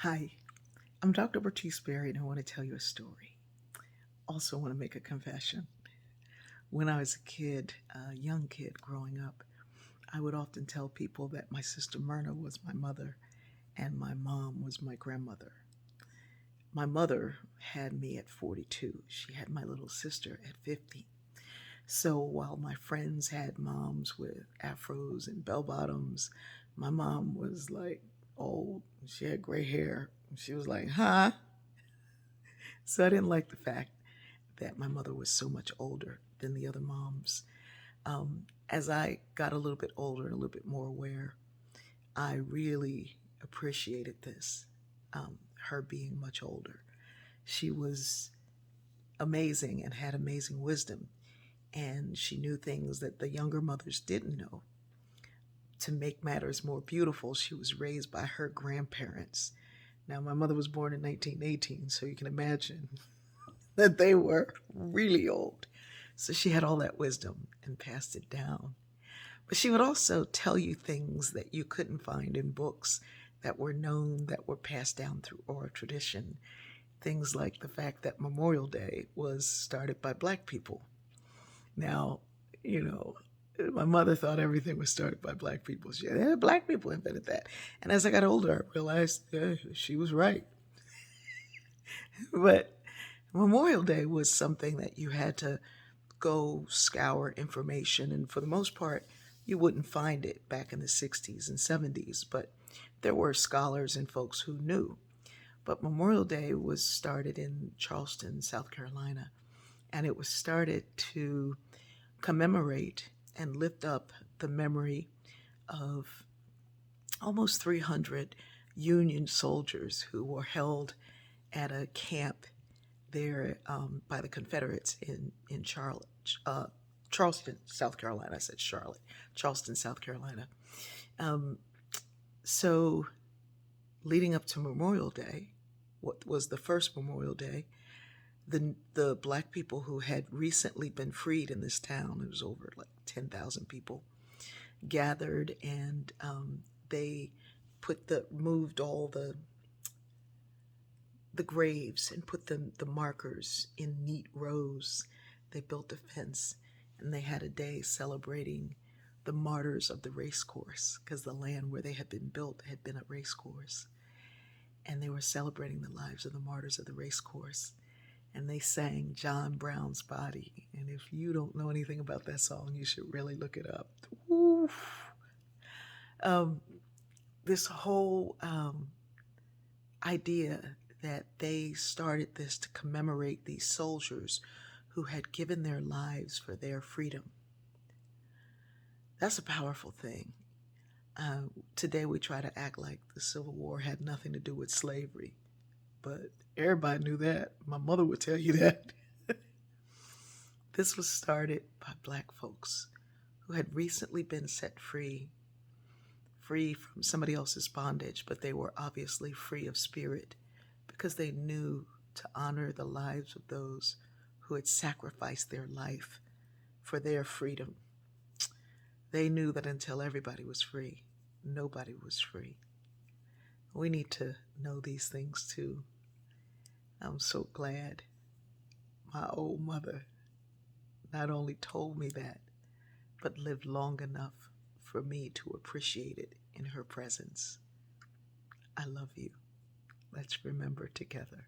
Hi, I'm Dr. Bertice Berry, and I want to tell you a story. Also, want to make a confession. When I was a kid, a young kid growing up, I would often tell people that my sister Myrna was my mother and my mom was my grandmother. My mother had me at 42. She had my little sister at 50. So while my friends had moms with afros and bell bottoms, my mom was like old. She had gray hair. She was like, huh? So I didn't like the fact that my mother was so much older than the other moms. As I got a little bit older and a little bit more aware, I really appreciated this, her being much older. She was amazing and had amazing wisdom, and she knew things that the younger mothers didn't know. To make matters more beautiful, she was raised by her grandparents. Now, my mother was born in 1918, so you can imagine that they were really old. So she had all that wisdom and passed it down. But she would also tell you things that you couldn't find in books that were known, that were passed down through oral tradition. Things like the fact that Memorial Day was started by black people. Now, you know, my mother thought everything was started by black people. She said, black people invented that. And as I got older, I realized she was right. But Memorial Day was something that you had to go scour information, and for the most part, you wouldn't find it back in the 60s and 70s, but there were scholars and folks who knew. But Memorial Day was started in Charleston, South Carolina, and it was started to commemorate and lift up the memory of almost 300 Union soldiers who were held at a camp there by the Confederates in Charlotte, Charleston, South Carolina. I said Charlotte, Charleston, South Carolina. Um, so, leading up to Memorial Day, what was the first Memorial Day, the black people who had recently been freed in this town, it was over like 10,000 people, gathered and they moved all the graves and put the markers in neat rows. They built a fence and they had a day celebrating the martyrs of the race course because the land where they had been built had been a race course. And they were celebrating the lives of the martyrs of the race course. And they sang John Brown's Body. And if you don't know anything about that song, you should really look it up. Oof. Um, this whole idea that they started this to commemorate these soldiers who had given their lives for their freedom. That's a powerful thing. Today we try to act like the Civil War had nothing to do with slavery, but everybody knew that. My mother would tell you that. This was started by black folks who had recently been set free from somebody else's bondage, but they were obviously free of spirit because they knew to honor the lives of those who had sacrificed their life for their freedom. They knew that until everybody was free, nobody was free. We need to know these things too. I'm so glad my old mother not only told me that, but lived long enough for me to appreciate it in her presence. I love you. Let's remember together.